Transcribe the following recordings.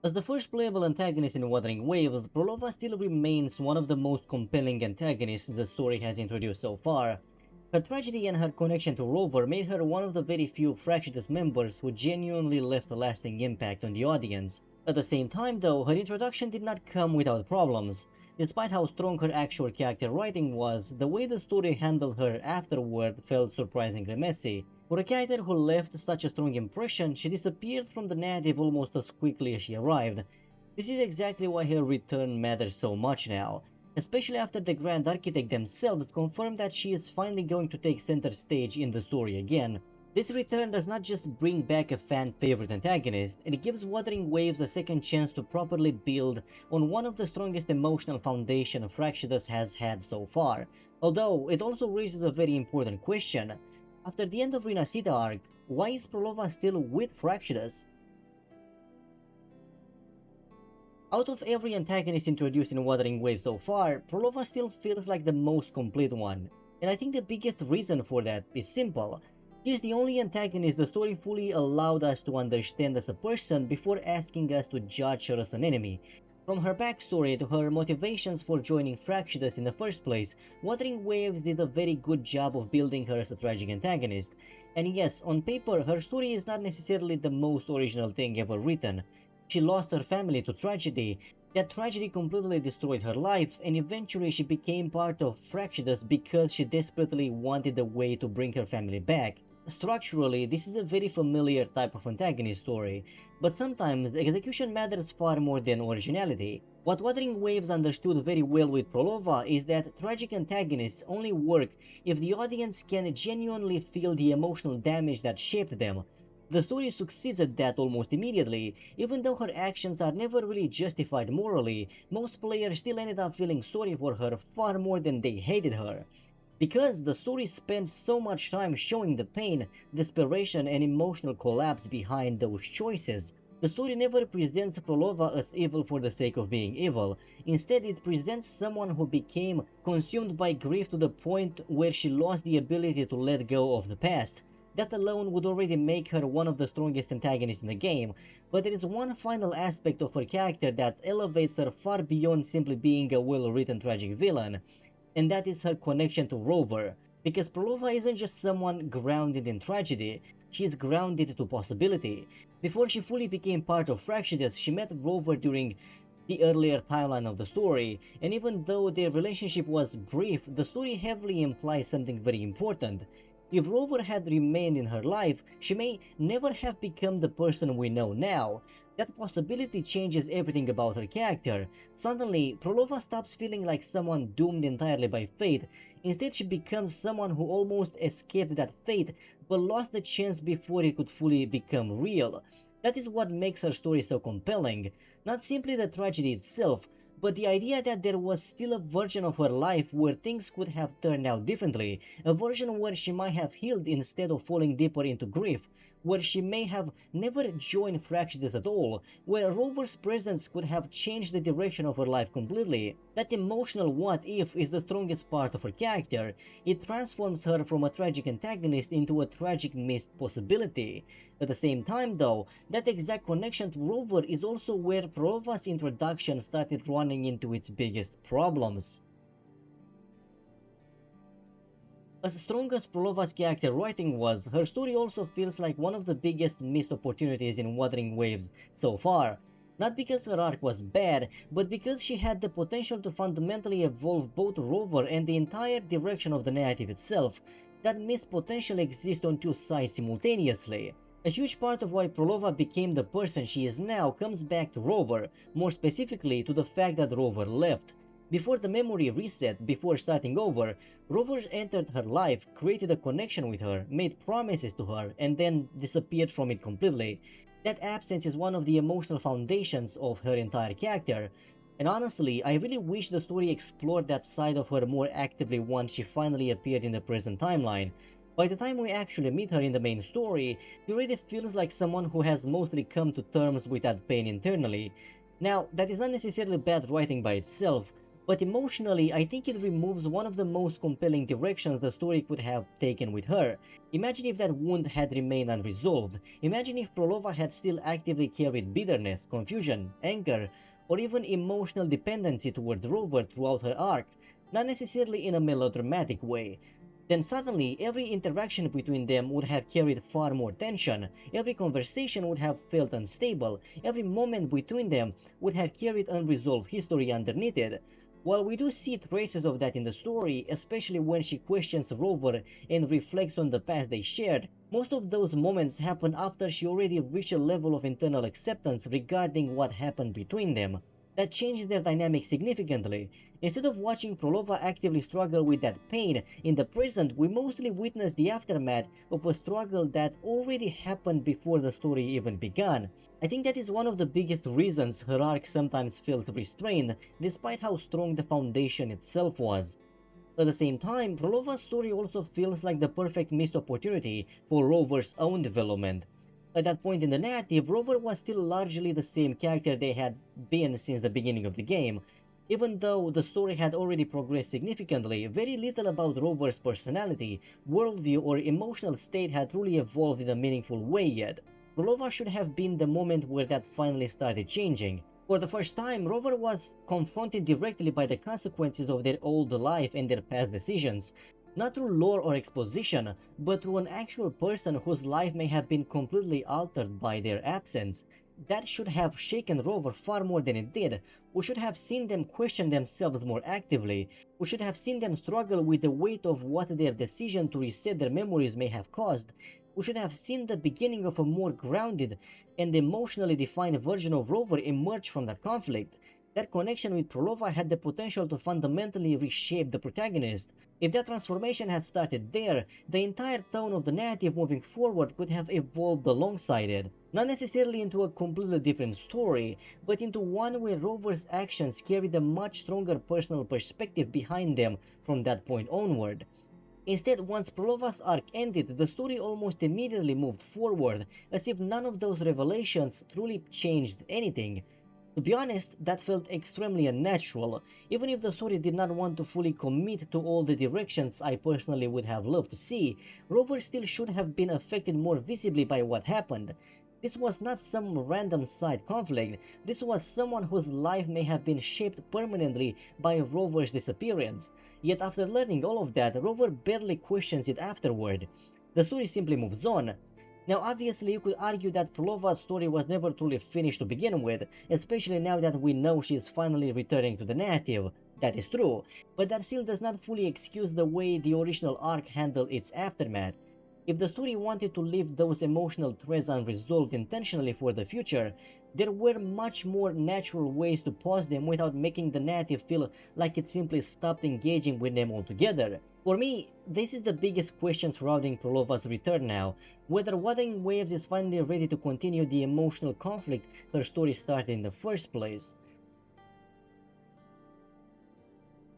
As the first playable antagonist in Wuthering Waves, Phrolova still remains one of the most compelling antagonists the story has introduced so far. Her tragedy and her connection to Rover made her one of the very few Fractious members who genuinely left a lasting impact on the audience. At the same time though, her introduction did not come without problems. Despite how strong her actual character writing was, the way the story handled her afterward felt surprisingly messy. For a character who left such a strong impression, she disappeared from the narrative almost as quickly as she arrived. This is exactly why her return matters so much now, especially after the Grand Architect themselves confirmed that she is finally going to take center stage in the story again. This return does not just bring back a fan-favorite antagonist, it gives Wuthering Waves a second chance to properly build on one of the strongest emotional foundation Fractious has had so far, although it also raises a very important question. After the end of Renacita arc, why is Phrolova still with Fractious? Out of every antagonist introduced in Wuthering Waves so far, Phrolova still feels like the most complete one, and I think the biggest reason for that is simple. She is the only antagonist the story fully allowed us to understand as a person before asking us to judge her as an enemy. From her backstory to her motivations for joining Fractious in the first place, Wuthering Waves did a very good job of building her as a tragic antagonist. And yes, on paper, her story is not necessarily the most original thing ever written. She lost her family to tragedy. That tragedy completely destroyed her life, and eventually she became part of Fractious because she desperately wanted a way to bring her family back. Structurally, this is a very familiar type of antagonist story, but sometimes execution matters far more than originality. What Wuthering Waves understood very well with Phrolova is that tragic antagonists only work if the audience can genuinely feel the emotional damage that shaped them. The story succeeds at that almost immediately. Even though her actions are never really justified morally, most players still ended up feeling sorry for her far more than they hated her. Because the story spends so much time showing the pain, desperation and emotional collapse behind those choices. The story never presents Phrolova as evil for the sake of being evil. Instead, it presents someone who became consumed by grief to the point where she lost the ability to let go of the past. That alone would already make her one of the strongest antagonists in the game, but there is one final aspect of her character that elevates her far beyond simply being a well-written tragic villain, and that is her connection to Rover. Because Phrolova isn't just someone grounded in tragedy, she is grounded to possibility. Before she fully became part of Fractious, she met Rover during the earlier timeline of the story, and even though their relationship was brief, the story heavily implies something very important. If Rover had remained in her life, she may never have become the person we know now. That possibility changes everything about her character. Suddenly, Phrolova stops feeling like someone doomed entirely by fate. Instead, she becomes someone who almost escaped that fate, but lost the chance before it could fully become real. That is what makes her story so compelling. Not simply the tragedy itself, but the idea that there was still a version of her life where things could have turned out differently, a version where she might have healed instead of falling deeper into grief, where she may have never joined Fractious at all, where Rover's presence could have changed the direction of her life completely. That emotional what if is the strongest part of her character. It transforms her from a tragic antagonist into a tragic missed possibility. At the same time though, that exact connection to Rover is also where Prolova's introduction started running into its biggest problems. As strong as Prolova's character writing was, her story also feels like one of the biggest missed opportunities in Wuthering Waves so far. Not because her arc was bad, but because she had the potential to fundamentally evolve both Rover and the entire direction of the narrative itself. That missed potential exists on two sides simultaneously. A huge part of why Prolova became the person she is now comes back to Rover, more specifically to the fact that Rover left. Before the memory reset, before starting over, Rover entered her life, created a connection with her, made promises to her, and then disappeared from it completely. That absence is one of the emotional foundations of her entire character, and honestly, I really wish the story explored that side of her more actively once she finally appeared in the present timeline. By the time we actually meet her in the main story, she already feels like someone who has mostly come to terms with that pain internally. Now, that is not necessarily bad writing by itself, But emotionally, I think it removes one of the most compelling directions the story could have taken with her. Imagine if that wound had remained unresolved. Imagine if Phrolova had still actively carried bitterness, confusion, anger, or even emotional dependency towards Rover throughout her arc, not necessarily in a melodramatic way. Then suddenly, every interaction between them would have carried far more tension, every conversation would have felt unstable, every moment between them would have carried unresolved history underneath it. While we do see traces of that in the story, especially when she questions Rover and reflects on the past they shared, most of those moments happen after she already reached a level of internal acceptance regarding what happened between them. That changed their dynamic significantly. Instead of watching Phrolova actively struggle with that pain, in the present we mostly witness the aftermath of a struggle that already happened before the story even began. I think that is one of the biggest reasons her arc sometimes feels restrained, despite how strong the foundation itself was. At the same time, Frolova's story also feels like the perfect missed opportunity for Rover's own development. At that point in the narrative, Rover was still largely the same character they had been since the beginning of the game. Even though the story had already progressed significantly, very little about Rover's personality, worldview, or emotional state had truly evolved in a meaningful way yet. Frolova should have been the moment where that finally started changing. For the first time, Rover was confronted directly by the consequences of their old life and their past decisions, not through lore or exposition, but through an actual person whose life may have been completely altered by their absence. That should have shaken Rover far more than it did. We should have seen them question themselves more actively. We should have seen them struggle with the weight of what their decision to reset their memories may have caused. We should have seen the beginning of a more grounded and emotionally defined version of Rover emerge from that conflict. That connection with Phrolova had the potential to fundamentally reshape the protagonist. If that transformation had started there, the entire tone of the narrative moving forward could have evolved alongside it. Not necessarily into a completely different story, but into one where Rover's actions carried a much stronger personal perspective behind them from that point onward. Instead, once Prolova's arc ended, the story almost immediately moved forward, as if none of those revelations truly changed anything. To be honest, that felt extremely unnatural, even if the story did not want to fully commit to all the directions I personally would have loved to see. Rover still should have been affected more visibly by what happened. This was not some random side conflict, this was someone whose life may have been shaped permanently by Rover's disappearance. Yet after learning all of that, Rover barely questions it afterward. The story simply moves on. Now obviously you could argue that Plova's story was never truly finished to begin with, especially now that we know she is finally returning to the narrative. That is true, but that still does not fully excuse the way the original arc handled its aftermath. If the story wanted to leave those emotional threads unresolved intentionally for the future, there were much more natural ways to pause them without making the narrative feel like it simply stopped engaging with them altogether. For me, this is the biggest question surrounding Prolova's return now, whether Wuthering Waves is finally ready to continue the emotional conflict her story started in the first place.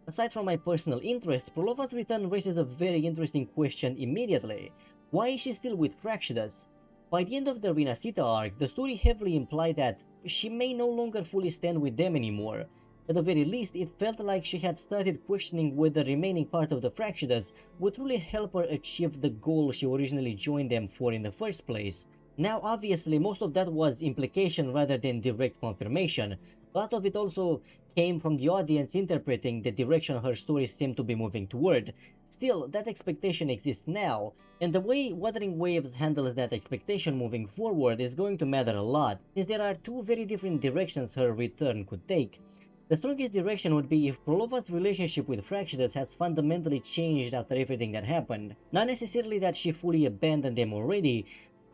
Aside from my personal interest, Prolova's return raises a very interesting question immediately. Why is she still with Fractious? By the end of the Rinascita arc, the story heavily implied that she may no longer fully stand with them anymore. At the very least, it felt like she had started questioning whether the remaining part of the Fractious would truly help her achieve the goal she originally joined them for in the first place. Now obviously most of that was implication rather than direct confirmation. A lot of it also came from the audience interpreting the direction her story seemed to be moving toward. Still, that expectation exists now, and the way Wuthering Waves handles that expectation moving forward is going to matter a lot, since there are two very different directions her return could take. The strongest direction would be if Prolova's relationship with Fractious has fundamentally changed after everything that happened. Not necessarily that she fully abandoned them already,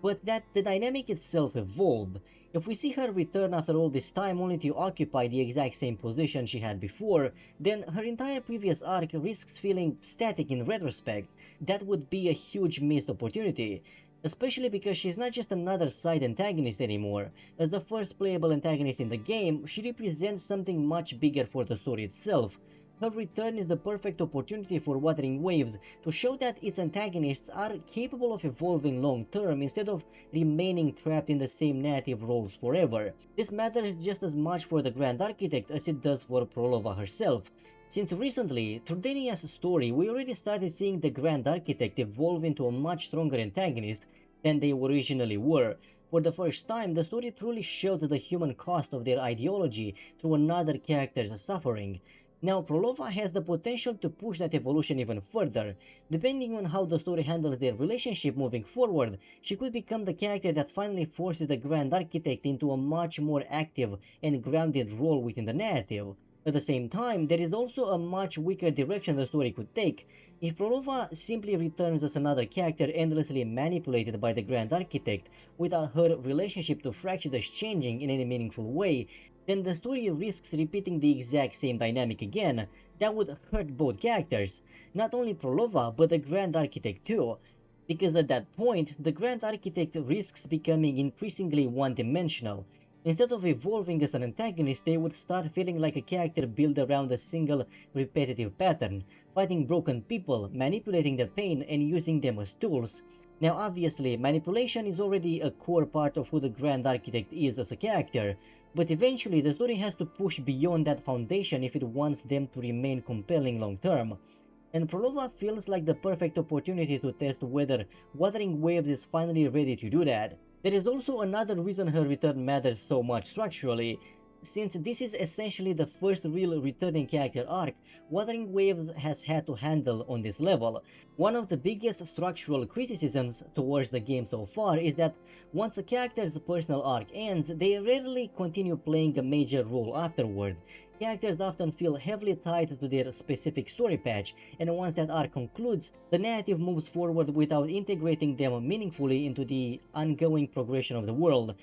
but that the dynamic itself evolved. If we see her return after all this time only to occupy the exact same position she had before, then her entire previous arc risks feeling static in retrospect. That would be a huge missed opportunity, especially because she's not just another side antagonist anymore. As the first playable antagonist in the game, she represents something much bigger for the story itself. Her return is the perfect opportunity for Wuthering Waves to show that its antagonists are capable of evolving long term instead of remaining trapped in the same narrative roles forever. This matters just as much for the Grand Architect as it does for Prolova herself. Since recently, through Dania's story, we already started seeing the Grand Architect evolve into a much stronger antagonist than they originally were. For the first time, the story truly showed the human cost of their ideology through another character's suffering. Now, Phrolova has the potential to push that evolution even further. Depending on how the story handles their relationship moving forward, she could become the character that finally forces the Grand Architect into a much more active and grounded role within the narrative. At the same time, there is also a much weaker direction the story could take. If Phrolova simply returns as another character endlessly manipulated by the Grand Architect, without her relationship to Fractious changing in any meaningful way, then the story risks repeating the exact same dynamic again. That would hurt both characters, not only Phrolova but the Grand Architect too. Because at that point, the Grand Architect risks becoming increasingly one-dimensional. Instead of evolving as an antagonist, they would start feeling like a character built around a single repetitive pattern, fighting broken people, manipulating their pain, and using them as tools. Now obviously, manipulation is already a core part of who the Grand Architect is as a character, but eventually the story has to push beyond that foundation if it wants them to remain compelling long term. And Phrolova feels like the perfect opportunity to test whether Wuthering Waves is finally ready to do that. There is also another reason her return matters so much structurally. Since this is essentially the first real returning character arc Wuthering Waves has had to handle on this level. One of the biggest structural criticisms towards the game so far is that once a character's personal arc ends, they rarely continue playing a major role afterward. Characters often feel heavily tied to their specific story patch, and once that arc concludes, the narrative moves forward without integrating them meaningfully into the ongoing progression of the world.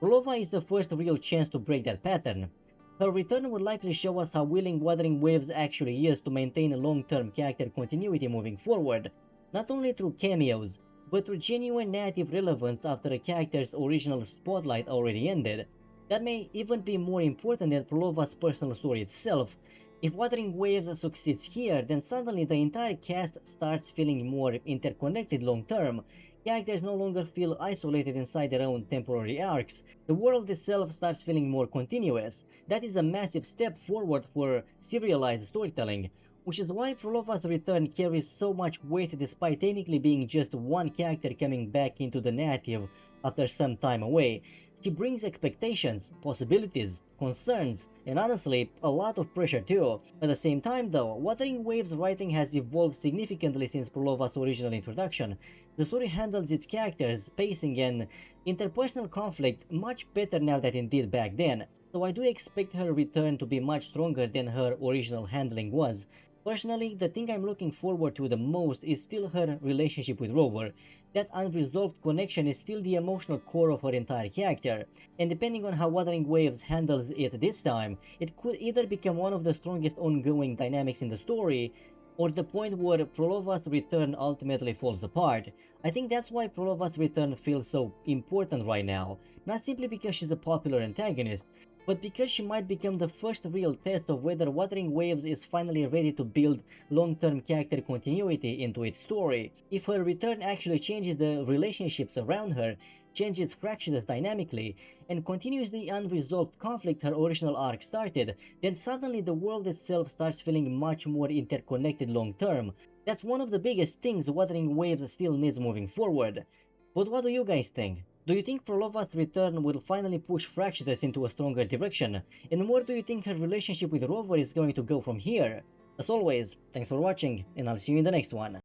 Phrolova is the first real chance to break that pattern. Her return would likely show us how willing Wuthering Waves actually is to maintain a long-term character continuity moving forward, not only through cameos, but through genuine narrative relevance after a character's original spotlight already ended. That may even be more important than Phrolova's personal story itself. If Wuthering Waves succeeds here, then suddenly the entire cast starts feeling more interconnected long-term. Characters no longer feel isolated inside their own temporary arcs. The world itself starts feeling more continuous. That is a massive step forward for serialized storytelling, which is why Phrolova's return carries so much weight despite technically being just one character coming back into the narrative after some time away. She brings expectations, possibilities, concerns, and honestly, a lot of pressure too. At the same time though, Wuthering Waves' writing has evolved significantly since Phrolova's original introduction. The story handles its characters, pacing, and interpersonal conflict much better now than it did back then, so I do expect her return to be much stronger than her original handling was. Personally, the thing I'm looking forward to the most is still her relationship with Rover. That unresolved connection is still the emotional core of her entire character, and depending on how Wuthering Waves handles it this time, it could either become one of the strongest ongoing dynamics in the story, or the point where Phrolova's return ultimately falls apart. I think that's why Phrolova's return feels so important right now, not simply because she's a popular antagonist, but because she might become the first real test of whether Wuthering Waves is finally ready to build long-term character continuity into its story. If her return actually changes the relationships around her, changes Fractious dynamically, and continues the unresolved conflict her original arc started, then suddenly the world itself starts feeling much more interconnected long-term. That's one of the biggest things Wuthering Waves still needs moving forward. But what do you guys think? Do you think Phrolova's return will finally push Fractious into a stronger direction? And where do you think her relationship with Rover is going to go from here? As always, thanks for watching, and I'll see you in the next one.